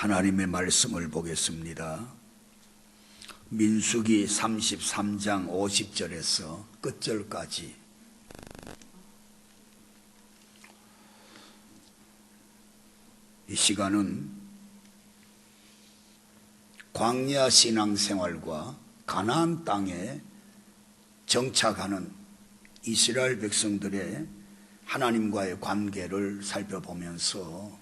하나님의 말씀을 보겠습니다. 민수기 33장 50절에서 끝절까지. 이 시간은 광야 신앙생활과 가나안 땅에 정착하는 이스라엘 백성들의 하나님과의 관계를 살펴보면서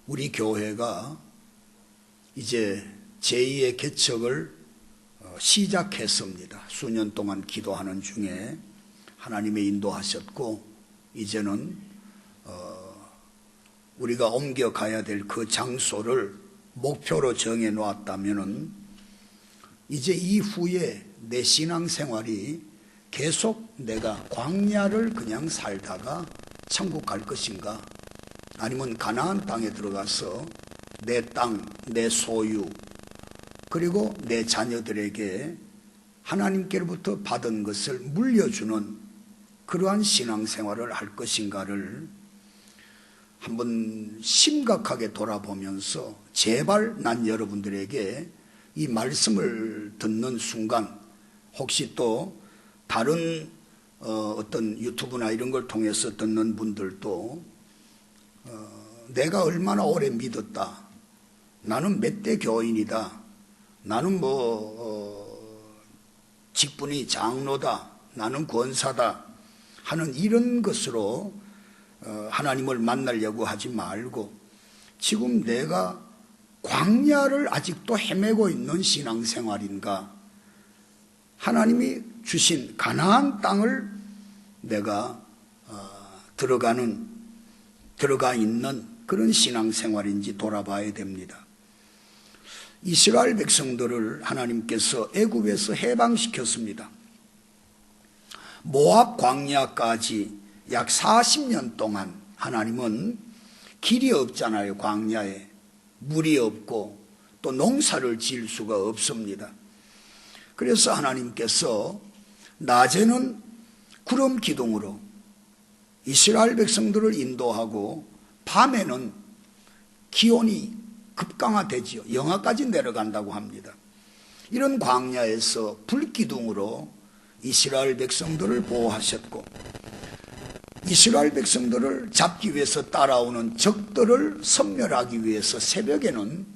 우리 교회가 이제 제2의 개척을 시작했습니다. 수년 동안 기도하는 중에 하나님의 인도하셨고, 이제는 우리가 옮겨가야 될 그 장소를 목표로 정해 놓았다면은 이제 이후에 내 신앙생활이 계속 내가 광야를 그냥 살다가 천국 갈 것인가, 아니면 가나안 땅에 들어가서 내 땅, 내 소유, 그리고 내 자녀들에게 하나님께로부터 받은 것을 물려주는 그러한 신앙생활을 할 것인가를 한번 심각하게 돌아보면서 제발 난 여러분들에게 이 말씀을 듣는 순간, 혹시 또 다른 어떤 유튜브나 이런 걸 통해서 듣는 분들도 내가 얼마나 오래 믿었다, 나는 몇 대 교인이다, 나는 직분이 장로다, 나는 권사다 하는 이런 것으로 하나님을 만나려고 하지 말고, 지금 내가 광야를 아직도 헤매고 있는 신앙생활인가, 하나님이 주신 가나안 땅을 내가 들어가 있는 그런 신앙생활인지 돌아봐야 됩니다. 이스라엘 백성들을 하나님께서 애굽에서 해방시켰습니다. 모압 광야까지 약 40년 동안 하나님은 길이 없잖아요. 광야에 물이 없고 또 농사를 지을 수가 없습니다. 그래서 하나님께서 낮에는 구름 기둥으로 이스라엘 백성들을 인도하고, 밤에는 기온이 급강하되지요. 영하까지 내려간다고 합니다. 이런 광야에서 불기둥으로 이스라엘 백성들을 보호하셨고, 이스라엘 백성들을 잡기 위해서 따라오는 적들을 섬멸하기 위해서 새벽에는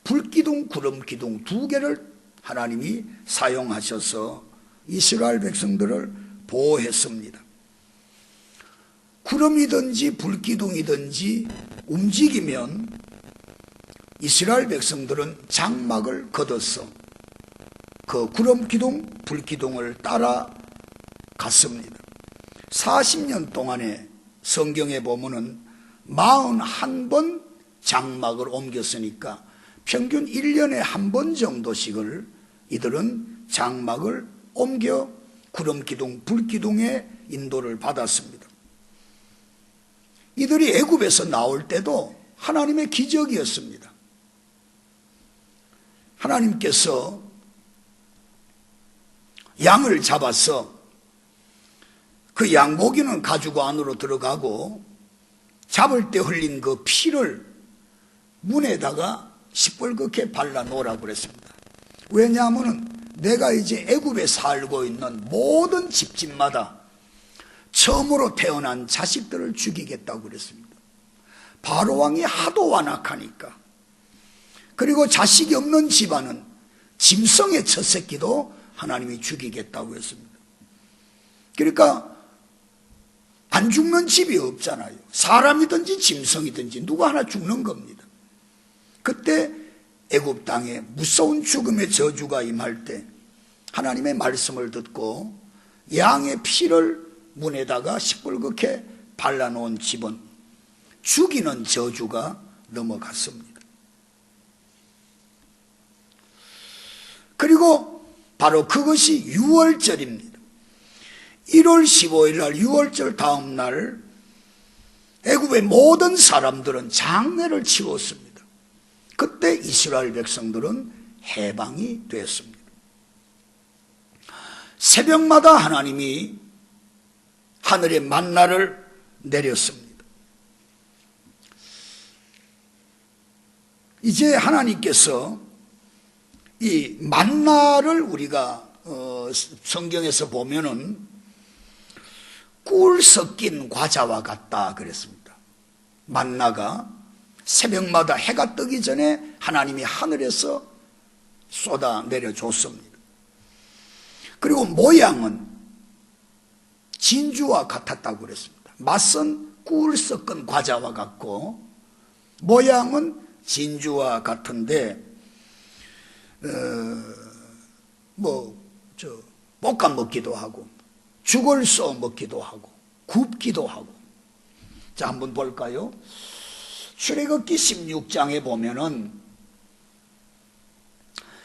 불기둥, 구름기둥 두 개를 하나님이 사용하셔서 이스라엘 백성들을 보호했습니다. 구름이든지 불기둥이든지 움직이면 이스라엘 백성들은 장막을 걷어서 그 구름기둥, 불기둥을 따라갔습니다. 40년 동안에 성경에 보면은 41번 장막을 옮겼으니까 평균 1년에 한 번 정도씩을 이들은 장막을 옮겨 구름기둥, 불기둥의 인도를 받았습니다. 이들이 애굽에서 나올 때도 하나님의 기적이었습니다. 하나님께서 양을 잡아서 그 양고기는 가지고 안으로 들어가고, 잡을 때 흘린 그 피를 문에다가 시뻘겋게 발라 놓으라고 그랬습니다. 왜냐하면 내가 이제 애굽에 살고 있는 모든 집집마다 처음으로 태어난 자식들을 죽이겠다고 그랬습니다. 바로왕이 하도 완악하니까, 그리고 자식이 없는 집안은 짐승의 첫 새끼도 하나님이 죽이겠다고 했습니다. 그러니까 안 죽는 집이 없잖아요. 사람이든지 짐승이든지 누가 하나 죽는 겁니다. 그때 애굽 땅에 무서운 죽음의 저주가 임할 때 하나님의 말씀을 듣고 양의 피를 문에다가 시뻘겋게 발라놓은 집은 죽이는 저주가 넘어갔습니다. 그리고 바로 그것이 유월절입니다. 1월 15일 날 유월절 다음 날 애굽의 모든 사람들은 장례를 치렀습니다. 그때 이스라엘 백성들은 해방이 되었습니다. 새벽마다 하나님이 하늘의 만나를 내렸습니다. 이제 하나님께서 이 만나를 우리가 성경에서 보면은 꿀 섞인 과자와 같다 그랬습니다. 만나가 새벽마다 해가 뜨기 전에 하나님이 하늘에서 쏟아 내려줬습니다. 그리고 모양은 진주와 같았다고 그랬습니다. 맛은 꿀 섞은 과자와 같고 모양은 진주와 같은데 볶아 먹기도 하고 죽을 써 먹기도 하고 굽기도 하고. 자, 한번 볼까요? 출애굽기 16장에 보면은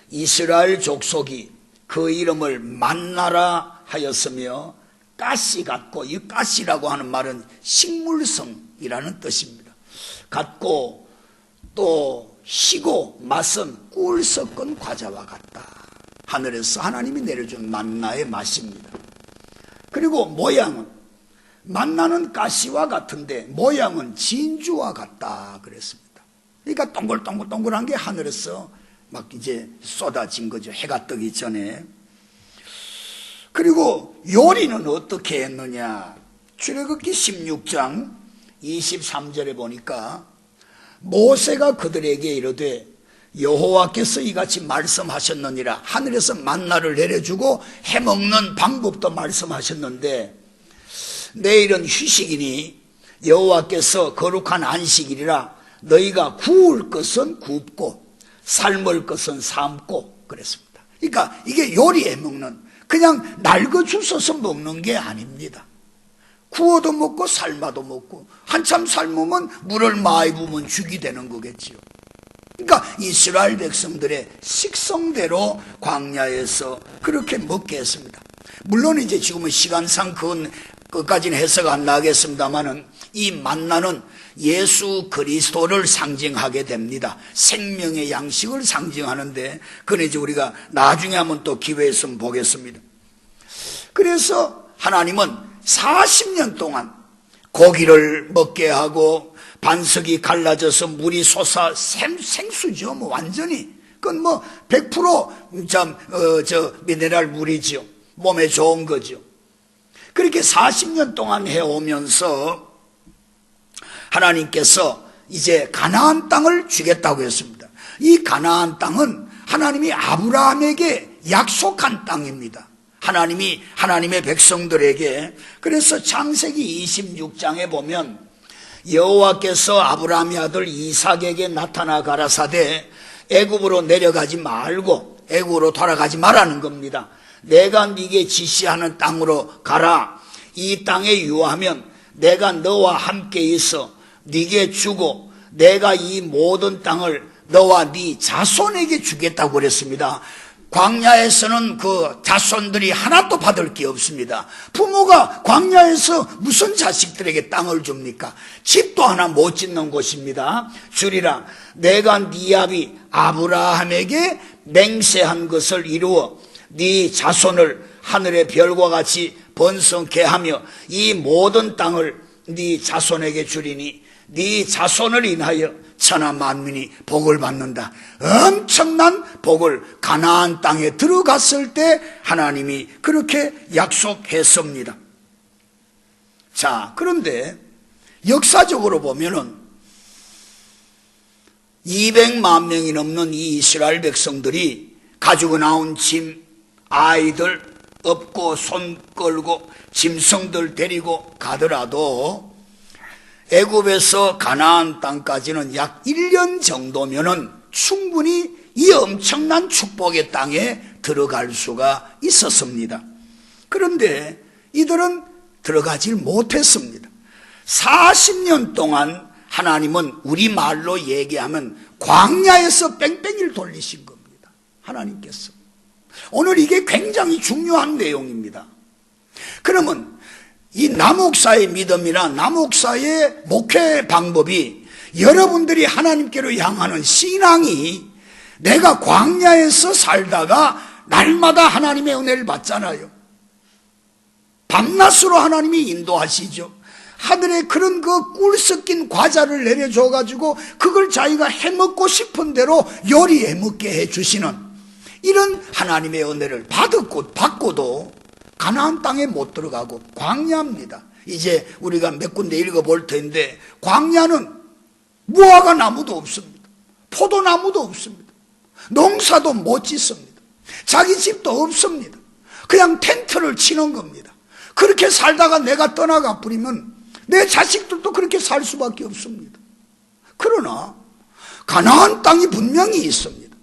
이스라엘 족속이 그 이름을 만나라 하였으며 가시 같고, 이 가시라고 하는 말은 식물성이라는 뜻입니다. 같고 또 시고 맛은 꿀 섞은 과자와 같다. 하늘에서 하나님이 내려준 만나의 맛입니다. 그리고 모양은 만나는 가시와 같은데 모양은 진주와 같다 그랬습니다. 그러니까 동글동글동글한 게 하늘에서 막 이제 쏟아진 거죠. 해가 뜨기 전에. 그리고 요리는 어떻게 했느냐? 출애굽기 16장 23절에 보니까 모세가 그들에게 이르되 여호와께서 이같이 말씀하셨느니라. 하늘에서 만나를 내려주고 해먹는 방법도 말씀하셨는데 내일은 휴식이니 여호와께서 거룩한 안식일이라 너희가 구울 것은 굽고 삶을 것은 삶고 그랬습니다. 그러니까 이게 요리해 먹는, 그냥 날거 주워서 먹는 게 아닙니다. 구워도 먹고 삶아도 먹고, 한참 삶으면 물을 많이 부으면 죽이 되는 거겠지요. 그러니까 이스라엘 백성들의 식성대로 광야에서 그렇게 먹게 했습니다. 물론 이제 지금은 시간상 그것까지는 해석 안 나겠습니다만은 이 만나는 예수 그리스도를 상징하게 됩니다. 생명의 양식을 상징하는데, 그건 이제 우리가 나중에 한번 또 기회 있으면 보겠습니다. 그래서 하나님은 40년 동안 고기를 먹게 하고 반석이 갈라져서 물이 솟아 생수죠. 뭐 완전히. 그건 뭐 100% 미네랄 물이죠. 몸에 좋은 거죠. 그렇게 40년 동안 해오면서 하나님께서 이제 가나안 땅을 주겠다고 했습니다. 이 가나안 땅은 하나님이 아브라함에게 약속한 땅입니다. 하나님이 하나님의 백성들에게. 그래서 창세기 26장에 보면 여호와께서 아브라함의 아들 이삭에게 나타나 가라사대 애굽으로 내려가지 말고 애굽으로 돌아가지 말라는 겁니다. 내가 네게 지시하는 땅으로 가라. 이 땅에 유하면 내가 너와 함께 있어 네게 주고 내가 이 모든 땅을 너와 네 자손에게 주겠다고 그랬습니다. 광야에서는 그 자손들이 하나도 받을 게 없습니다. 부모가 광야에서 무슨 자식들에게 땅을 줍니까? 집도 하나 못 짓는 곳입니다. 주리라. 내가 네 아비 아브라함에게 맹세한 것을 이루어 네 자손을 하늘의 별과 같이 번성케 하며 이 모든 땅을 네 자손에게 주리니 네 자손을 인하여 천하 만민이 복을 받는다. 엄청난 복을 가나안 땅에 들어갔을 때 하나님이 그렇게 약속했습니다. 자, 그런데 역사적으로 보면은 200만 명이 넘는 이 이스라엘 백성들이 가지고 나온 짐, 아이들 업고 손 끌고 짐승들 데리고 가더라도 애굽에서 가나안 땅까지는 약 1년 정도면은 충분히 이 엄청난 축복의 땅에 들어갈 수가 있었습니다. 그런데 이들은 들어가질 못했습니다. 40년 동안 하나님은 우리말로 얘기하면 광야에서 뺑뺑이를 돌리신 겁니다. 하나님께서. 오늘 이게 굉장히 중요한 내용입니다. 그러면 이 남옥사의 믿음이나 남옥사의 목회 방법이 여러분들이 하나님께로 향하는 신앙이 내가 광야에서 살다가 날마다 하나님의 은혜를 받잖아요. 밤낮으로 하나님이 인도하시죠. 하늘에 그런 그 꿀 섞인 과자를 내려줘가지고 그걸 자기가 해먹고 싶은 대로 요리해 먹게 해주시는 이런 하나님의 은혜를 받고도 가나안 땅에 못 들어가고 광야입니다. 이제 우리가 몇 군데 읽어볼 텐데 광야는 무화과 나무도 없습니다. 포도나무도 없습니다. 농사도 못 짓습니다. 자기 집도 없습니다. 그냥 텐트를 치는 겁니다. 그렇게 살다가 내가 떠나가 버리면 내 자식들도 그렇게 살 수밖에 없습니다. 그러나 가나안 땅이 분명히 있습니다.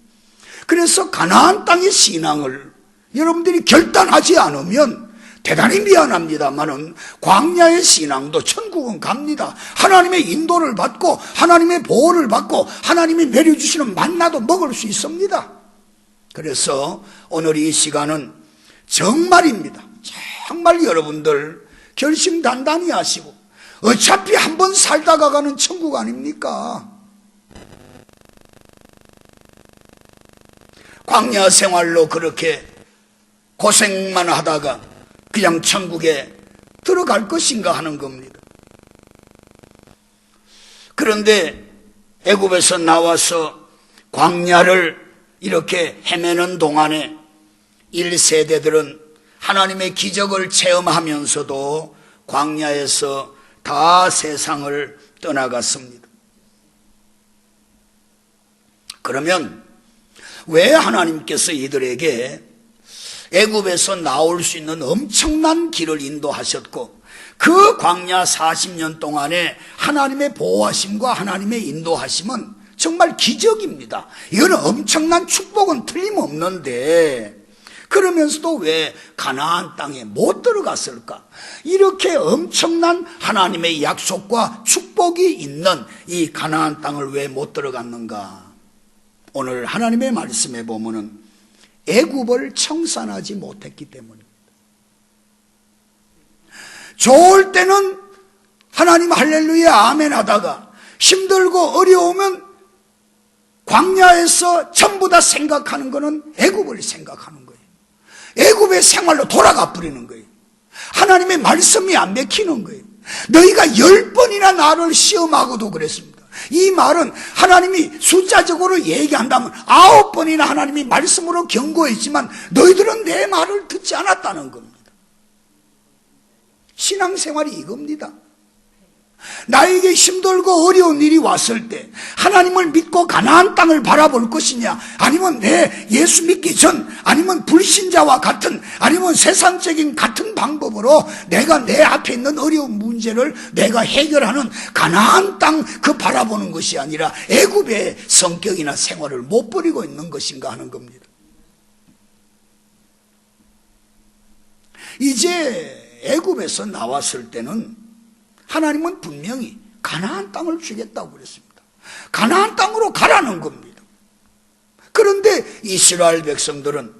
그래서 가나안 땅의 신앙을 여러분들이 결단하지 않으면 대단히 미안합니다만은 광야의 신앙도 천국은 갑니다. 하나님의 인도를 받고 하나님의 보호를 받고 하나님이 내려주시는 만나도 먹을 수 있습니다. 그래서 오늘 이 시간은 정말입니다. 정말 여러분들 결심 단단히 하시고 어차피 한번 살다가 가는 천국 아닙니까? 광야 생활로 그렇게 고생만 하다가 그냥 천국에 들어갈 것인가 하는 겁니다. 그런데 애굽에서 나와서 광야를 이렇게 헤매는 동안에 1세대들은 하나님의 기적을 체험하면서도 광야에서 다 세상을 떠나갔습니다. 그러면 왜 하나님께서 이들에게 애굽에서 나올 수 있는 엄청난 길을 인도하셨고 그 광야 40년 동안에 하나님의 보호하심과 하나님의 인도하심은 정말 기적입니다. 이거는 엄청난 축복은 틀림없는데 그러면서도 왜 가나안 땅에 못 들어갔을까? 이렇게 엄청난 하나님의 약속과 축복이 있는 이 가나안 땅을 왜 못 들어갔는가? 오늘 하나님의 말씀에 보면은 애굽을 청산하지 못했기 때문입니다. 좋을 때는 하나님 할렐루야 아멘 하다가 힘들고 어려우면 광야에서 전부 다 생각하는 것은 애굽을 생각하는 거예요. 애굽의 생활로 돌아가 버리는 거예요. 하나님의 말씀이 안 맥히는 거예요. 너희가 10번이나 나를 시험하고도 그랬습니다. 이 말은 하나님이 숫자적으로 얘기한다면 9번이나 하나님이 말씀으로 경고했지만 너희들은 내 말을 듣지 않았다는 겁니다. 신앙생활이 이겁니다. 나에게 힘들고 어려운 일이 왔을 때 하나님을 믿고 가나안 땅을 바라볼 것이냐, 아니면 내 예수 믿기 전, 아니면 불신자와 같은, 아니면 세상적인 같은 방법으로 내가 내 앞에 있는 어려운 문제를 내가 해결하는 가나안 땅 그 바라보는 것이 아니라 애굽의 성격이나 생활을 못 버리고 있는 것인가 하는 겁니다. 이제 애굽에서 나왔을 때는 하나님은 분명히 가나안 땅을 주겠다고 그랬습니다. 가나안 땅으로 가라는 겁니다. 그런데 이스라엘 백성들은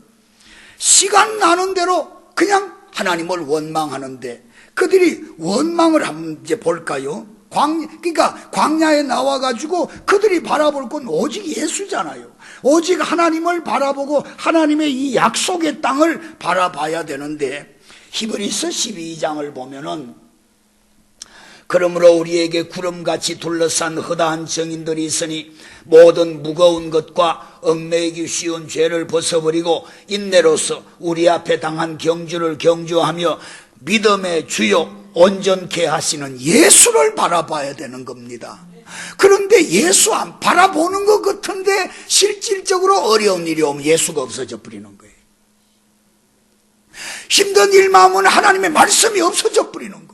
시간 나는 대로 그냥 하나님을 원망하는데 그들이 원망을 한번 이제 볼까요? 그러니까 광야에 나와가지고 그들이 바라볼 건 오직 예수잖아요. 오직 하나님을 바라보고 하나님의 이 약속의 땅을 바라봐야 되는데 히브리서 12장을 보면은 그러므로 우리에게 구름같이 둘러싼 허다한 증인들이 있으니 모든 무거운 것과 얽매이기 쉬운 죄를 벗어버리고 인내로서 우리 앞에 당한 경주를 경주하며 믿음의 주요 온전케 하시는 예수를 바라봐야 되는 겁니다. 그런데 예수 안 바라보는 것 같은데 실질적으로 어려운 일이 오면 예수가 없어져 버리는 거예요. 힘든 일만 하면 하나님의 말씀이 없어져 버리는 거예요.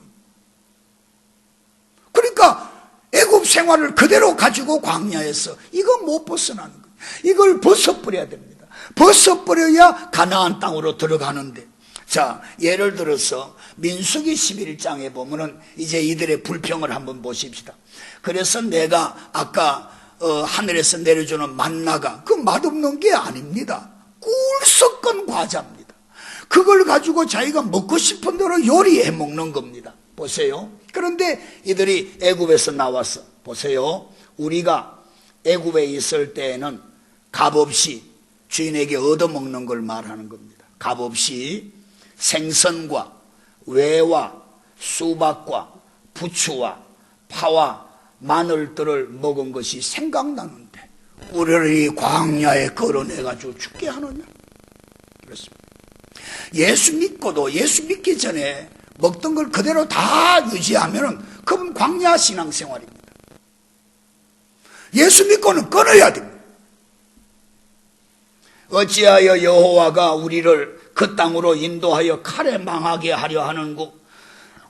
그러니까 애굽 생활을 그대로 가지고 광야에서 이거 못 벗어나는 거예요. 이걸 벗어버려야 됩니다. 벗어버려야 가나안 땅으로 들어가는데, 자, 예를 들어서 민수기 11장에 보면은 이제 이들의 불평을 한번 보십시다. 그래서 내가 아까 하늘에서 내려주는 만나가 그 맛없는 게 아닙니다. 꿀 섞은 과자입니다. 그걸 가지고 자기가 먹고 싶은 대로 요리해 먹는 겁니다. 보세요. 그런데 이들이 애굽에서 나와서 보세요. 우리가 애굽에 있을 때에는 값없이 주인에게 얻어먹는 걸 말하는 겁니다. 값없이 생선과 외와 수박과 부추와 파와 마늘들을 먹은 것이 생각나는데 우리를 이 광야에 걸어내가지고 죽게 하느냐? 그렇습니다. 예수 믿고도 예수 믿기 전에 먹던 걸 그대로 다 유지하면 그건 광야 신앙생활입니다. 예수 믿고는 끊어야 됩니다. 어찌하여 여호와가 우리를 그 땅으로 인도하여 칼에 망하게 하려 하는고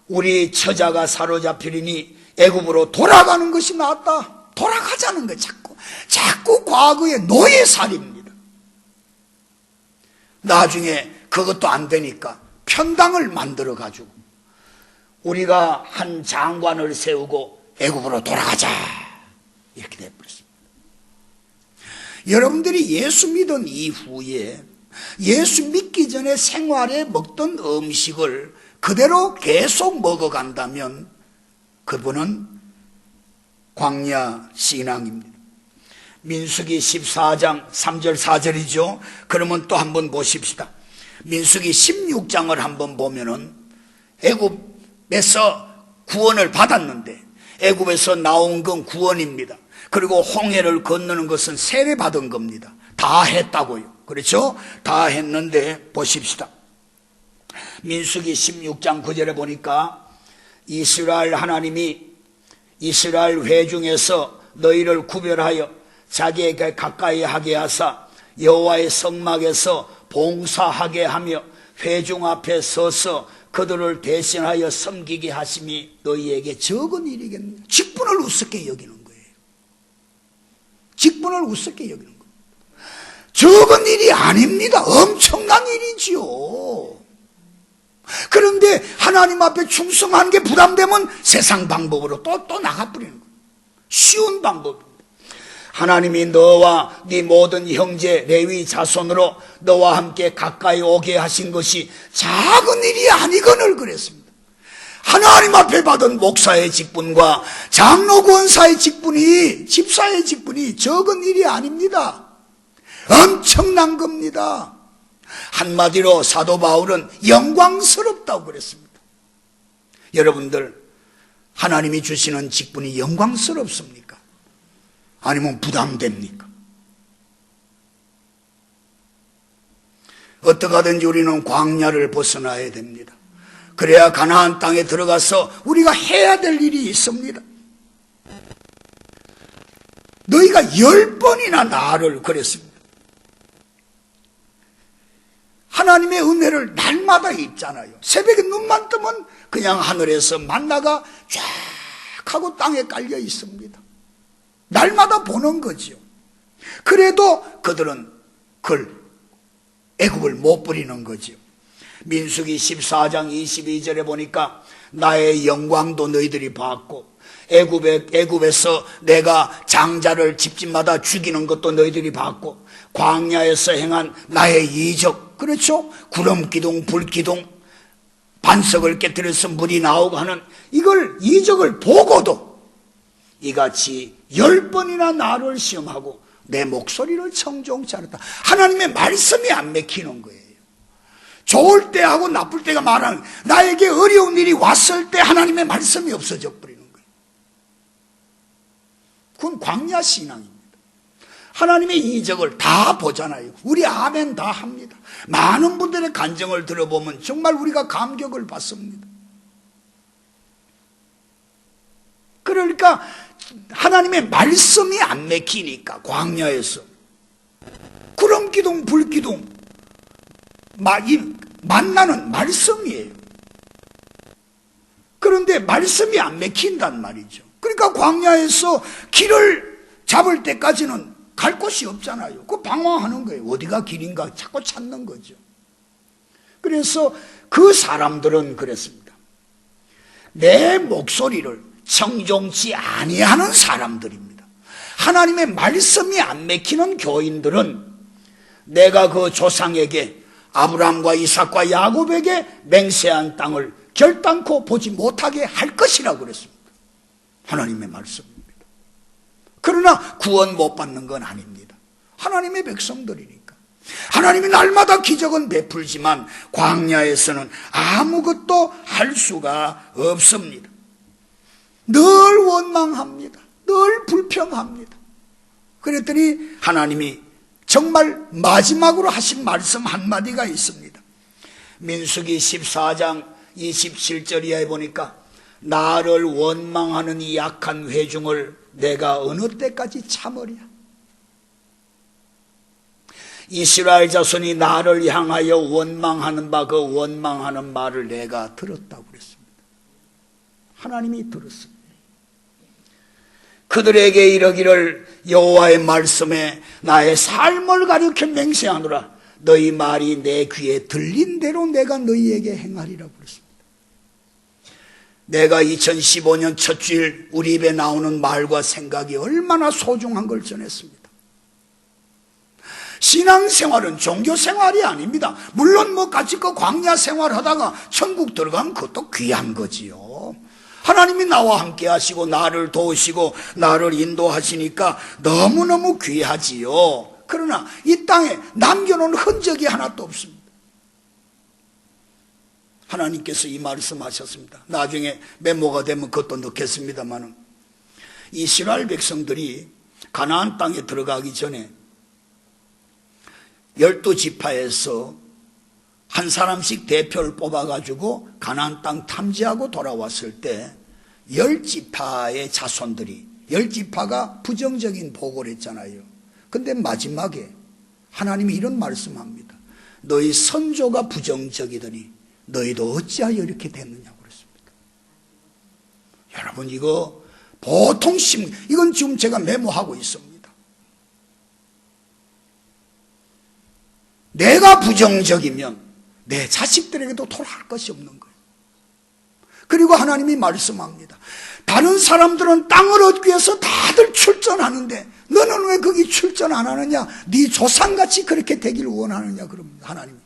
우리 처자가 사로잡히리니 애굽으로 돌아가는 것이 낫다. 돌아가자는 거 자꾸 과거의 노예살입니다. 나중에 그것도 안 되니까 편당을 만들어 가지고 우리가 한 장관을 세우고 애굽으로 돌아가자 이렇게 돼버렸습니다. 여러분들이 예수 믿은 이후에 예수 믿기 전에 생활에 먹던 음식을 그대로 계속 먹어간다면 그분은 광야 신앙입니다. 민수기 14장 3절 4절이죠. 그러면 또 한번 보십시다. 민수기 16장을 한번 보면은 애굽에서 구원을 받았는데 애굽에서 나온 건 구원입니다. 그리고 홍해를 건너는 것은 세례 받은 겁니다. 다 했다고요. 그렇죠? 다 했는데 보십시다. 민수기 16장 9절에 보니까 이스라엘 하나님이 이스라엘 회중에서 너희를 구별하여 자기에게 가까이 하게 하사 여호와의 성막에서 봉사하게 하며 회중 앞에 서서 그들을 대신하여 섬기게 하심이 너희에게 적은 일이겠느냐. 직분을 우습게 여기는 거예요. 직분을 우습게 여기는 거예요. 적은 일이 아닙니다. 엄청난 일이지요. 그런데 하나님 앞에 충성하는 게 부담되면 세상 방법으로 또 나가버리는 거예요. 쉬운 방법입니다. 하나님이 너와 네 모든 형제 레위 자손으로 너와 함께 가까이 오게 하신 것이 작은 일이 아니거늘 그랬습니다. 하나님 앞에 받은 목사의 직분과 장로 권사의 직분이 집사의 직분이 적은 일이 아닙니다. 엄청난 겁니다. 한마디로 사도 바울은 영광스럽다고 그랬습니다. 여러분들 하나님이 주시는 직분이 영광스럽습니까? 아니면 부담됩니까? 어떻게 하든지 우리는 광야를 벗어나야 됩니다. 그래야 가나안 땅에 들어가서 우리가 해야 될 일이 있습니다. 너희가 10번이나 나를 그랬습니다. 하나님의 은혜를 날마다 입잖아요. 새벽에 눈만 뜨면 그냥 하늘에서 만나가 쫙 하고 땅에 깔려 있습니다. 날마다 보는 거죠. 그래도 그들은 그걸 애굽을 못 버리는 거죠. 민수기 14장 22절에 보니까 나의 영광도 너희들이 봤고 애굽에서 내가 장자를 집집마다 죽이는 것도 너희들이 봤고 광야에서 행한 나의 이적, 그렇죠? 구름기둥 불기둥 반석을 깨뜨려서 물이 나오고 하는 이걸 이적을 보고도 이같이 10번이나 나를 시험하고 내 목소리를 청종치 않았다. 하나님의 말씀이 안 맥히는 거예요. 좋을 때하고 나쁠 때가 많은, 나에게 어려운 일이 왔을 때 하나님의 말씀이 없어져 버리는 거예요. 그건 광야 신앙입니다. 하나님의 이적을 다 보잖아요. 우리 아멘 다 합니다. 많은 분들의 간증을 들어보면 정말 우리가 감격을 받습니다. 그러니까 하나님의 말씀이 안 맥히니까 광야에서 구름기둥 불기둥 만나는 말씀이에요. 그런데 말씀이 안 맥힌단 말이죠. 그러니까 광야에서 길을 잡을 때까지는 갈 곳이 없잖아요. 그 방황하는 거예요. 어디가 길인가 자꾸 찾는 거죠. 그래서 그 사람들은 그랬습니다. 내 목소리를 청종치 아니하는 사람들입니다. 하나님의 말씀이 안 맥히는 교인들은 내가 그 조상에게 아브라함과 이삭과 야곱에게 맹세한 땅을 결단코 보지 못하게 할 것이라고 그랬습니다. 하나님의 말씀입니다. 그러나 구원 못 받는 건 아닙니다. 하나님의 백성들이니까. 하나님이 날마다 기적은 베풀지만 광야에서는 아무것도 할 수가 없습니다. 늘 원망합니다. 늘 불평합니다. 그랬더니 하나님이 정말 마지막으로 하신 말씀 한마디가 있습니다. 민수기 14장 27절 이하에 보니까 나를 원망하는 이 약한 회중을 내가 어느 때까지 참으랴. 이스라엘 자손이 나를 향하여 원망하는 바 그 원망하는 말을 내가 들었다고 그랬습니다. 하나님이 들었습니다. 그들에게 이르기를 여호와의 말씀에 나의 삶을 가리켜 맹세하노라. 너희 말이 내 귀에 들린 대로 내가 너희에게 행하리라고 그랬습니다. 내가 2015년 첫 주일 우리 입에 나오는 말과 생각이 얼마나 소중한 걸 전했습니다. 신앙생활은 종교생활이 아닙니다. 물론 같이 광야 생활하다가 천국 들어가면 그것도 귀한 거지요. 하나님이 나와 함께 하시고 나를 도우시고 나를 인도하시니까 너무너무 귀하지요. 그러나 이 땅에 남겨놓은 흔적이 하나도 없습니다. 하나님께서 이 말씀하셨습니다. 나중에 메모가 되면 그것도 넣겠습니다만 이스라엘 백성들이 가나안 땅에 들어가기 전에 12지파에서 한 사람씩 대표를 뽑아가지고 가나안 땅 탐지하고 돌아왔을 때 10지파의 자손들이 10지파가 부정적인 보고를 했잖아요. 근데 마지막에 하나님이 이런 말씀합니다. 너희 선조가 부정적이더니 너희도 어찌하여 이렇게 됐느냐고 그랬습니다. 여러분 이거 보통 이건 지금 제가 메모하고 있습니다. 내가 부정적이면 내 자식들에게도 돌아갈 것이 없는 거예요. 그리고 하나님이 말씀합니다. 다른 사람들은 땅을 얻기 위해서 다들 출전하는데 너는 왜 거기 출전 안 하느냐? 네 조상같이 그렇게 되기를 원하느냐? 그럽니다. 하나님이.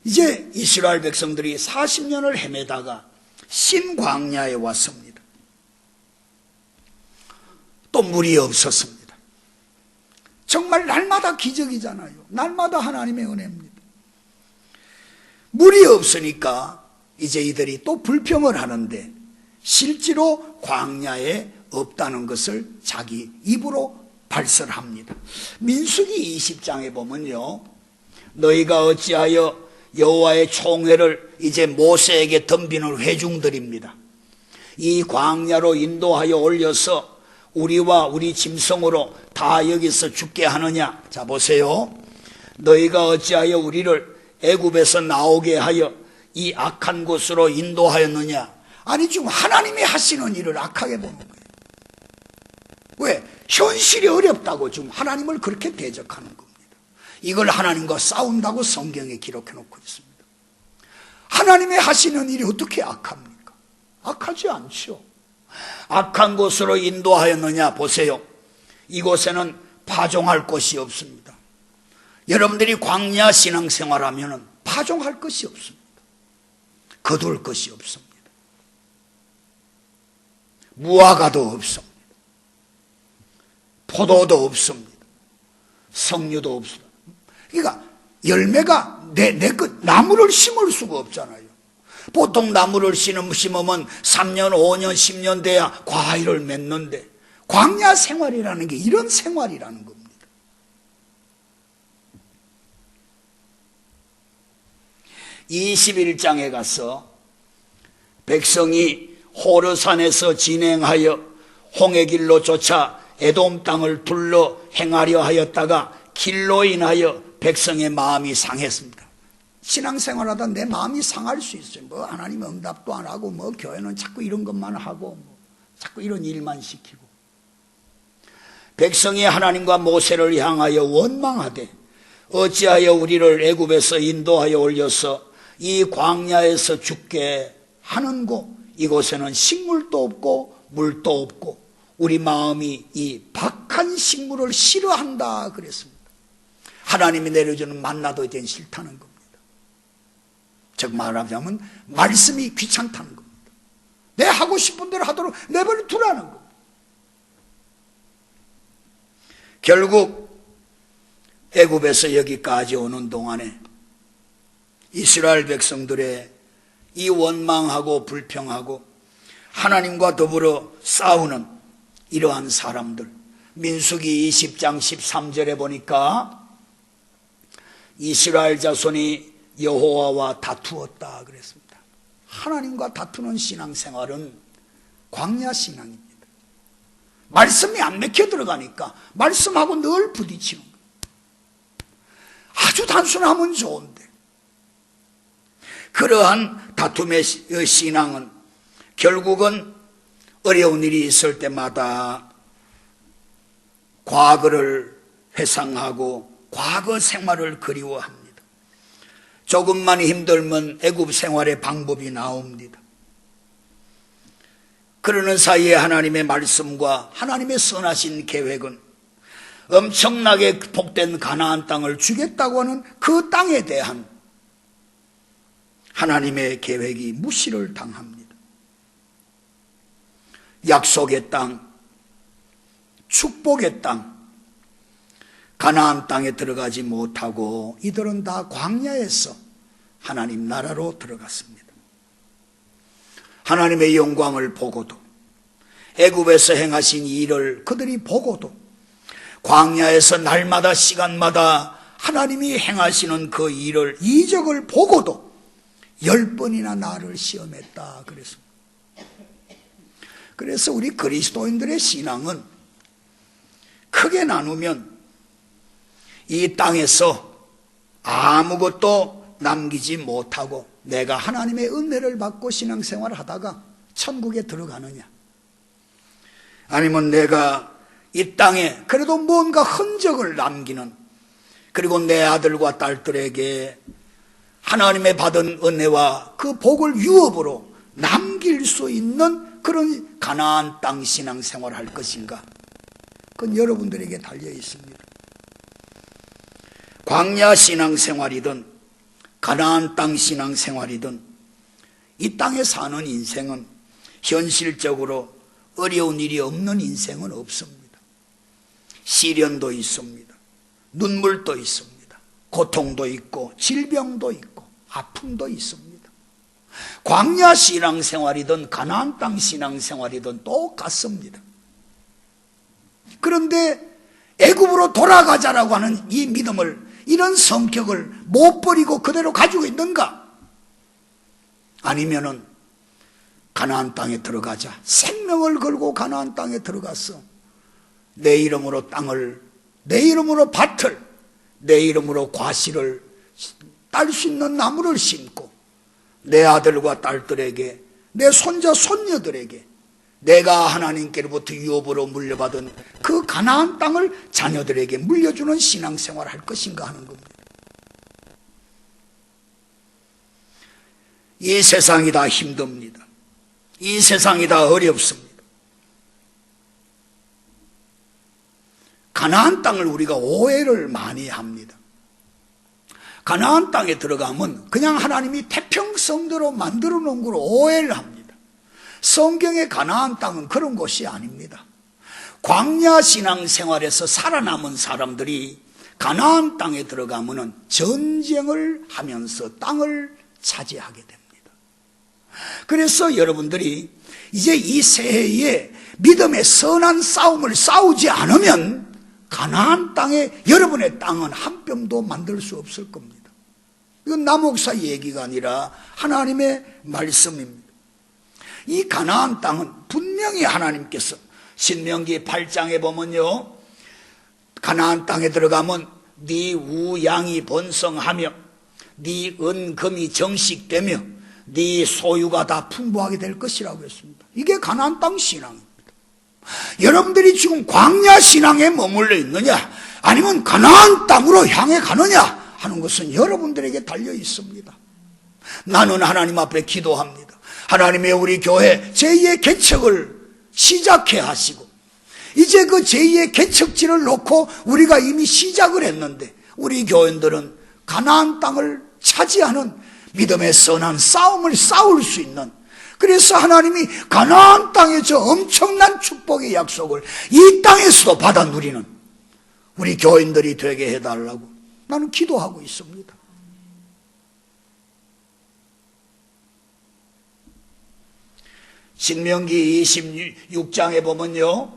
이제 이스라엘 백성들이 40년을 헤매다가 신광야에 왔습니다. 또 물이 없었습니다. 정말 날마다 기적이잖아요. 날마다 하나님의 은혜입니다. 물이 없으니까 이제 이들이 또 불평을 하는데 실제로 광야에 없다는 것을 자기 입으로 발설합니다. 민수기 20장에 보면요, 너희가 어찌하여 여호와의 총회를 이제 모세에게 덤비는 회중들입니다. 이 광야로 인도하여 올려서 우리와 우리 짐승으로 다 여기서 죽게 하느냐? 자 보세요. 너희가 어찌하여 우리를 애굽에서 나오게 하여 이 악한 곳으로 인도하였느냐? 아니 지금 하나님이 하시는 일을 악하게 보는 거예요. 왜? 현실이 어렵다고 지금 하나님을 그렇게 대적하는 겁니다. 이걸 하나님과 싸운다고 성경에 기록해 놓고 있습니다. 하나님이 하시는 일이 어떻게 악합니까? 악하지 않죠. 악한 곳으로 인도하였느냐? 보세요. 이곳에는 파종할 곳이 없습니다. 여러분들이 광야 신앙생활하면 파종할 것이 없습니다. 거둘 것이 없습니다. 무화과도 없습니다. 포도도 없습니다. 석류도 없습니다. 그러니까 열매가 나무를 심을 수가 없잖아요. 보통 나무를 심으면 3년, 5년, 10년 돼야 과일을 맺는데 광야 생활이라는 게 이런 생활이라는 겁니다. (21장에) 가서 백성이 호르산에서 진행하여 홍해 길로 쫓아 에돔 땅을 둘러 행하려 하였다가 길로 인하여 백성의 마음이 상했습니다. 신앙생활하다 내 마음이 상할 수 있어요. 하나님 응답도 안 하고 교회는 자꾸 이런 것만 하고 자꾸 이런 일만 시키고. 백성이 하나님과 모세를 향하여 원망하되 어찌하여 우리를 애굽에서 인도하여 올려서 이 광야에서 죽게 하는고? 이곳에는 식물도 없고 물도 없고 우리 마음이 이 박한 식물을 싫어한다 그랬습니다. 하나님이 내려주는 만나도 이젠 싫다는 겁니다. 즉 말하자면 말씀이 귀찮다는 겁니다. 내 하고 싶은 대로 하도록 내버려 두라는 겁니다. 결국 애굽에서 여기까지 오는 동안에 이스라엘 백성들의 이 원망하고 불평하고 하나님과 더불어 싸우는 이러한 사람들, 민수기 20장 13절에 보니까 이스라엘 자손이 여호와와 다투었다 그랬습니다. 하나님과 다투는 신앙생활은 광야 신앙입니다. 말씀이 안 맥혀 들어가니까 말씀하고 늘 부딪히는 거예요. 아주 단순하면 좋은데 그러한 다툼의 신앙은 결국은 어려운 일이 있을 때마다 과거를 회상하고 과거 생활을 그리워합니다. 조금만 힘들면 애굽 생활의 방법이 나옵니다. 그러는 사이에 하나님의 말씀과 하나님의 선하신 계획은 엄청나게 복된 가나안 땅을 주겠다고 하는 그 땅에 대한 하나님의 계획이 무시를 당합니다. 약속의 땅, 축복의 땅, 가나안 땅에 들어가지 못하고 이들은 다 광야에서 하나님 나라로 들어갔습니다. 하나님의 영광을 보고도 애굽에서 행하신 일을 그들이 보고도 광야에서 날마다 시간마다 하나님이 행하시는 그 일을 이적을 보고도 10번이나 나를 시험했다 그랬습니다. 그래서 우리 그리스도인들의 신앙은 크게 나누면 이 땅에서 아무것도 남기지 못하고 내가 하나님의 은혜를 받고 신앙생활을 하다가 천국에 들어가느냐, 아니면 내가 이 땅에 그래도 뭔가 흔적을 남기는, 그리고 내 아들과 딸들에게 하나님의 받은 은혜와 그 복을 유업으로 남길 수 있는 그런 가나안 땅 신앙생활을 할 것인가, 그건 여러분들에게 달려 있습니다. 광야 신앙생활이든 가나안 땅 신앙생활이든 이 땅에 사는 인생은 현실적으로 어려운 일이 없는 인생은 없습니다. 시련도 있습니다. 눈물도 있습니다. 고통도 있고 질병도 있고 아픔도 있습니다. 광야 신앙생활이든 가나안 땅 신앙생활이든 똑같습니다. 그런데 애굽으로 돌아가자라고 하는 이 믿음을, 이런 성격을 못 버리고 그대로 가지고 있는가? 아니면은 가나안 땅에 들어가자, 생명을 걸고 가나안 땅에 들어갔어. 내 이름으로 땅을, 내 이름으로 밭을, 내 이름으로 과실을 딸 수 있는 나무를 심고 내 아들과 딸들에게, 내 손자 손녀들에게 내가 하나님께로부터 유업으로 물려받은 그 가나안 땅을 자녀들에게 물려주는 신앙생활을 할 것인가 하는 겁니다. 이 세상이 다 힘듭니다. 이 세상이 다 어렵습니다. 가나안 땅을 우리가 오해를 많이 합니다. 가나안 땅에 들어가면 그냥 하나님이 태평성대로 만들어 놓은 걸로 오해를 합니다. 성경의 가나안 땅은 그런 곳이 아닙니다. 광야 신앙생활에서 살아남은 사람들이 가나안 땅에 들어가면 전쟁을 하면서 땅을 차지하게 됩니다. 그래서 여러분들이 이제 이 새해에 믿음의 선한 싸움을 싸우지 않으면 가나안 땅에 여러분의 땅은 한 뼘도 만들 수 없을 겁니다. 이건 나 목사 얘기가 아니라 하나님의 말씀입니다. 이 가나안 땅은 분명히 하나님께서 신명기 8장에 보면요, 가나안 땅에 들어가면 네 우양이 번성하며 네 은금이 정식되며 네 소유가 다 풍부하게 될 것이라고 했습니다. 이게 가나안 땅 신앙입니다. 여러분들이 지금 광야 신앙에 머물러 있느냐 아니면 가나안 땅으로 향해 가느냐 하는 것은 여러분들에게 달려 있습니다. 나는 하나님 앞에 기도합니다. 하나님의 우리 교회 제2의 개척을 시작해 하시고, 이제 그 제2의 개척지를 놓고 우리가 이미 시작을 했는데 우리 교인들은 가나안 땅을 차지하는 믿음의 선한 싸움을 싸울 수 있는, 그래서 하나님이 가나안 땅의 저 엄청난 축복의 약속을 이 땅에서도 받아 누리는 우리 교인들이 되게 해달라고 나는 기도하고 있습니다. 신명기 26장에 보면요,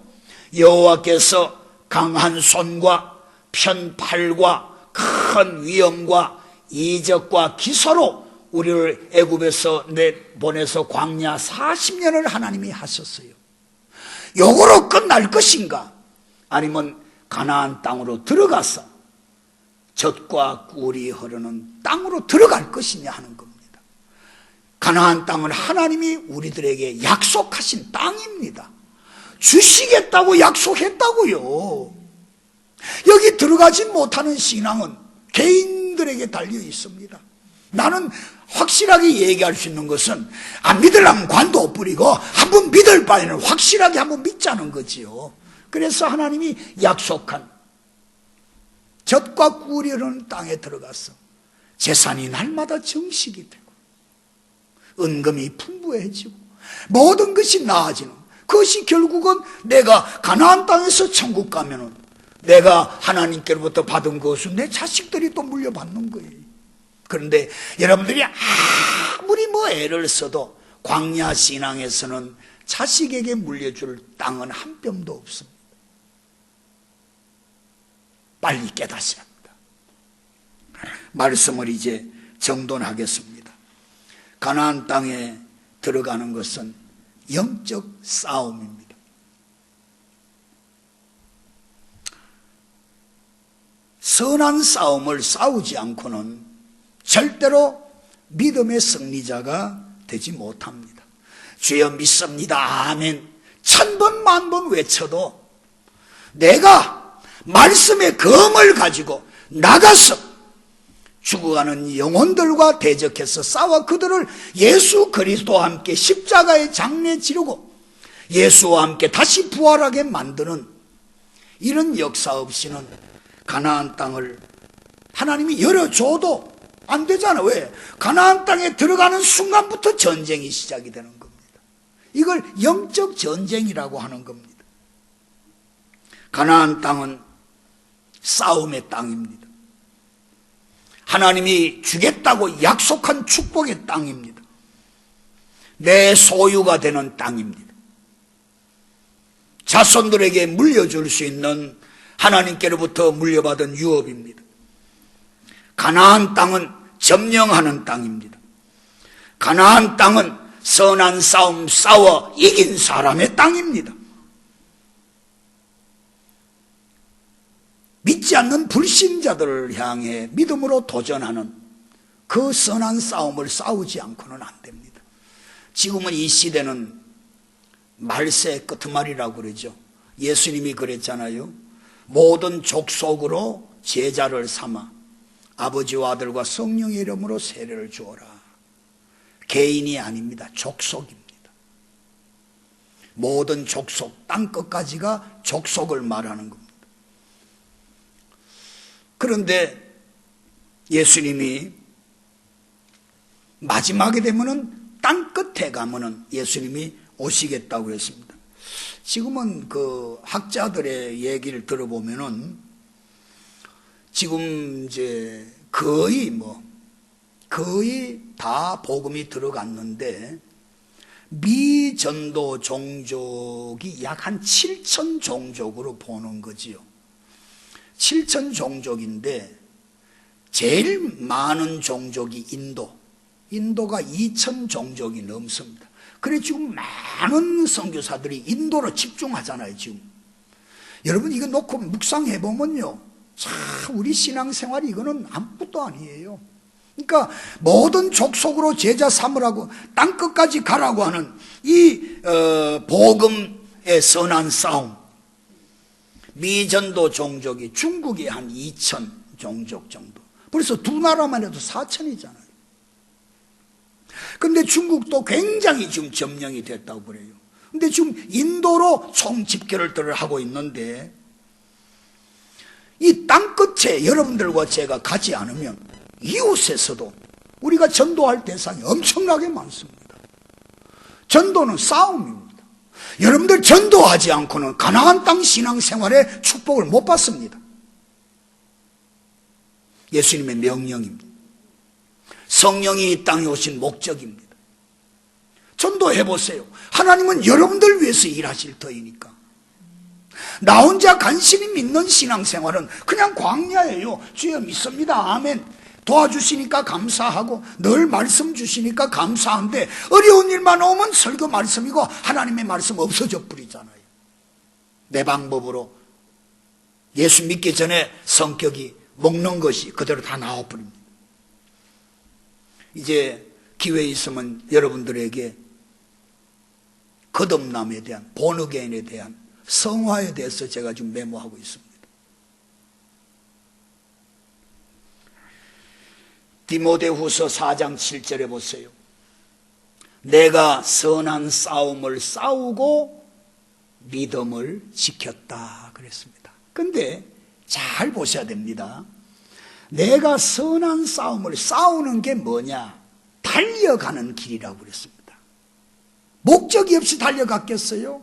여호와께서 강한 손과 편팔과 큰 위엄과 이적과 기사로 우리를 애굽에서 내보내서 광야 40년을 하나님이 하셨어요. 요거로 끝날 것인가? 아니면 가나안 땅으로 들어가서 젖과 꿀이 흐르는 땅으로 들어갈 것이냐 하는 겁니다. 가나안 땅은 하나님이 우리들에게 약속하신 땅입니다. 주시겠다고 약속했다고요. 여기 들어가지 못하는 신앙은 개인들에게 달려 있습니다. 나는 확실하게 얘기할 수 있는 것은 안 믿으려면 관도 못 부리고 한번 믿을 바에는 확실하게 한번 믿자는 거지요. 그래서 하나님이 약속한 젖과 꿀이 흐르는 땅에 들어가서 재산이 날마다 정식이 되고 은금이 풍부해지고 모든 것이 나아지는, 그것이 결국은 내가 가나안 땅에서 천국 가면은 내가 하나님께로부터 받은 것은 내 자식들이 또 물려받는 거예요. 그런데 여러분들이 아무리 애를 써도 광야 신앙에서는 자식에게 물려줄 땅은 한 뼘도 없습니다. 빨리 깨닫어야 합니다. 말씀을 이제 정돈하겠습니다. 가나안 땅에 들어가는 것은 영적 싸움입니다. 선한 싸움을 싸우지 않고는 절대로 믿음의 승리자가 되지 못합니다. 주여 믿습니다. 아멘. 1000번 만번 외쳐도 내가 말씀의 검을 가지고 나가서 죽어가는 영혼들과 대적해서 싸워 그들을 예수 그리스도와 함께 십자가의 장례 지르고 예수와 함께 다시 부활하게 만드는 이런 역사 없이는 가나안 땅을 하나님이 열어줘도 안 되잖아. 왜? 가나안 땅에 들어가는 순간부터 전쟁이 시작이 되는 겁니다. 이걸 영적 전쟁이라고 하는 겁니다. 가나안 땅은 싸움의 땅입니다. 하나님이 주겠다고 약속한 축복의 땅입니다. 내 소유가 되는 땅입니다. 자손들에게 물려줄 수 있는 하나님께로부터 물려받은 유업입니다. 가나안 땅은 점령하는 땅입니다. 가나안 땅은 선한 싸움 싸워 이긴 사람의 땅입니다. 믿지 않는 불신자들을 향해 믿음으로 도전하는 그 선한 싸움을 싸우지 않고는 안 됩니다. 지금은 이 시대는 말세 끄트말이라고 그러죠. 예수님이 그랬잖아요. 모든 족속으로 제자를 삼아 아버지와 아들과 성령의 이름으로 세례를 주어라. 개인이 아닙니다. 족속입니다. 모든 족속, 땅끝까지가 족속을 말하는 겁니다. 그런데 예수님이 마지막에 되면은 땅끝에 가면은 예수님이 오시겠다고 했습니다. 지금은 그 학자들의 얘기를 들어보면은 지금 이제 거의 다 복음이 들어갔는데 미전도 종족이 약 한 7천 종족으로 보는 거지요. 7천 종족인데 제일 많은 종족이 인도가 2천 종족이 넘습니다. 그래 지금 많은 선교사들이 인도로 집중하잖아요. 지금 여러분 이거 놓고 묵상해보면요, 참 우리 신앙생활이 이거는 아무것도 아니에요. 그러니까 모든 족속으로 제자 삼으라고 땅끝까지 가라고 하는 이 복음의 선한 싸움, 미전도 종족이 중국이 한 2천 종족 정도, 벌써 두 나라만 해도 4천이잖아요. 근데 중국도 굉장히 지금 점령이 됐다고 그래요. 근데 지금 인도로 총 집결을 하고 있는데 이 땅끝에 여러분들과 제가 가지 않으면 이웃에서도 우리가 전도할 대상이 엄청나게 많습니다. 전도는 싸움입니다. 여러분들 전도하지 않고는 가나안 땅 신앙생활의 축복을 못 받습니다. 예수님의 명령입니다. 성령이 이 땅에 오신 목적입니다. 전도해보세요. 하나님은 여러분들 위해서 일하실 터이니까. 나 혼자 간신히 믿는 신앙생활은 그냥 광야예요. 주여 믿습니다. 아멘. 도와주시니까 감사하고 늘 말씀 주시니까 감사한데 어려운 일만 오면 설교 말씀이고 하나님의 말씀 없어져 버리잖아요. 내 방법으로 예수 믿기 전에 성격이 먹는 것이 그대로 다 나와버립니다. 이제 기회 있으면 여러분들에게 거듭남에 대한, 본어게인에 대한 성화에 대해서 제가 지금 메모하고 있습니다. 디모데후서 4장 7절에 보세요. 내가 선한 싸움을 싸우고 믿음을 지켰다 그랬습니다. 근데 잘 보셔야 됩니다. 내가 선한 싸움을 싸우는 게 뭐냐? 달려가는 길이라고 그랬습니다. 목적이 없이 달려갔겠어요?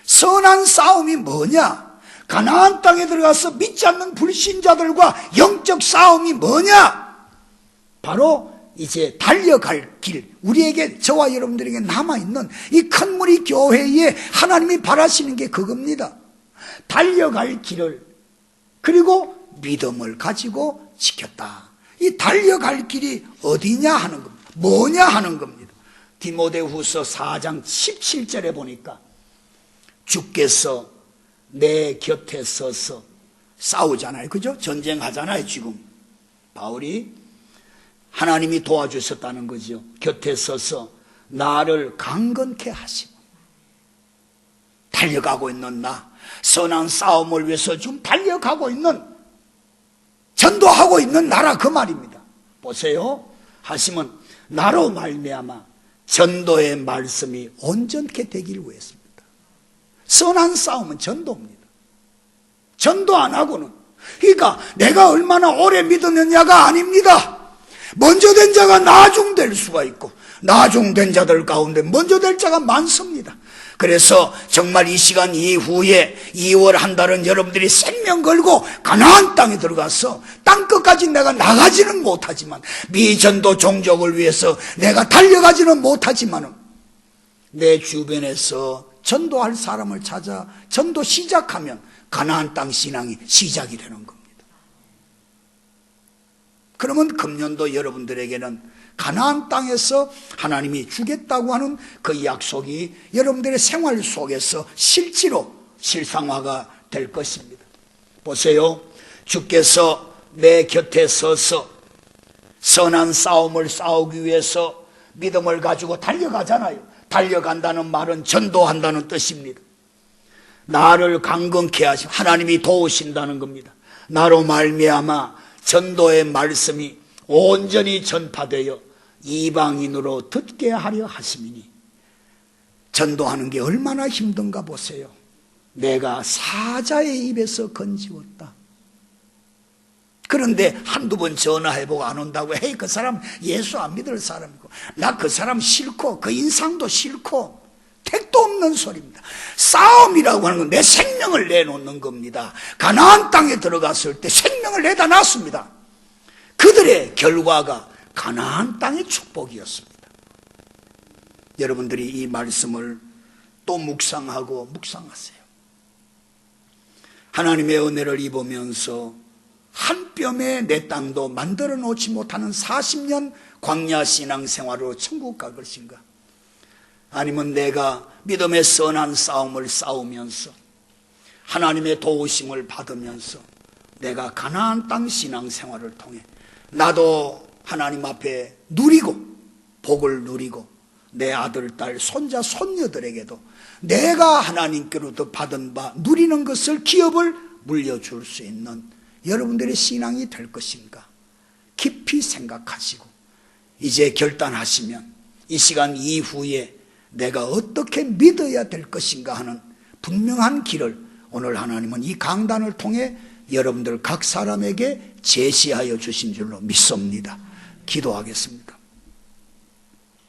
선한 싸움이 뭐냐? 가나안 땅에 들어가서 믿지 않는 불신자들과 영적 싸움이 뭐냐? 바로 이제 달려갈 길, 우리에게, 저와 여러분들에게 남아있는 이 큰 무리 교회에 하나님이 바라시는 게 그겁니다. 달려갈 길을, 그리고 믿음을 가지고 지켰다. 이 달려갈 길이 어디냐 하는 겁니다. 뭐냐 하는 겁니다. 디모데후서 4장 17절에 보니까 주께서 내 곁에 서서 싸우잖아요. 그죠? 전쟁하잖아요. 지금 바울이 하나님이 도와주셨다는 거죠. 곁에 서서 나를 강건케 하시고, 달려가고 있는 나, 선한 싸움을 위해서 지금 달려가고 있는, 전도하고 있는 나라 그 말입니다. 보세요. 하시면 나로 말미암아 전도의 말씀이 온전케 되기를 위해서입니다. 선한 싸움은 전도입니다. 전도 안 하고는, 그러니까 내가 얼마나 오래 믿었느냐가 아닙니다. 먼저 된 자가 나중될 수가 있고 나중된 자들 가운데 먼저 될 자가 많습니다. 그래서 정말 이 시간 이후에 2월 한 달은 여러분들이 생명 걸고 가나안 땅에 들어가서 땅끝까지 내가 나가지는 못하지만, 미전도 종족을 위해서 내가 달려가지는 못하지만 내 주변에서 전도할 사람을 찾아 전도 시작하면 가나안 땅 신앙이 시작이 되는 겁니다. 그러면 금년도 여러분들에게는 가나안 땅에서 하나님이 주겠다고 하는 그 약속이 여러분들의 생활 속에서 실제로 실상화가 될 것입니다. 보세요. 주께서 내 곁에 서서 선한 싸움을 싸우기 위해서 믿음을 가지고 달려가잖아요. 달려간다는 말은 전도한다는 뜻입니다. 나를 강건케 하시고 하나님이 도우신다는 겁니다. 나로 말미암아 전도의 말씀이 온전히 전파되어 이방인으로 듣게 하려 하심이니, 전도하는 게 얼마나 힘든가 보세요. 내가 사자의 입에서 건지웠다. 그런데 한두 번 전화해보고 안 온다고, 헤이 그 사람 예수 안 믿을 사람이고 나 그 사람 싫고 그 인상도 싫고, 택도 없는 소리입니다. 싸움이라고 하는 건 내 생명을 내놓는 겁니다. 가나안 땅에 들어갔을 때 생명을 내다 놨습니다. 그들의 결과가 가나안 땅의 축복이었습니다. 여러분들이 이 말씀을 또 묵상하고 묵상하세요. 하나님의 은혜를 입으면서 한 뼘의 내 땅도 만들어 놓지 못하는 40년 광야 신앙생활로 천국 갈 것인가? 아니면 내가 믿음의 선한 싸움을 싸우면서 하나님의 도우심을 받으면서 내가 가나안 땅 신앙생활을 통해 나도 하나님 앞에 누리고 복을 누리고 내 아들, 딸, 손자, 손녀들에게도 내가 하나님께로부터 받은 바 누리는 것을, 기업을 물려줄 수 있는 여러분들의 신앙이 될 것인가 깊이 생각하시고 이제 결단하시면 이 시간 이후에 내가 어떻게 믿어야 될 것인가 하는 분명한 길을 오늘 하나님은 이 강단을 통해 여러분들 각 사람에게 제시하여 주신 줄로 믿습니다. 기도하겠습니다.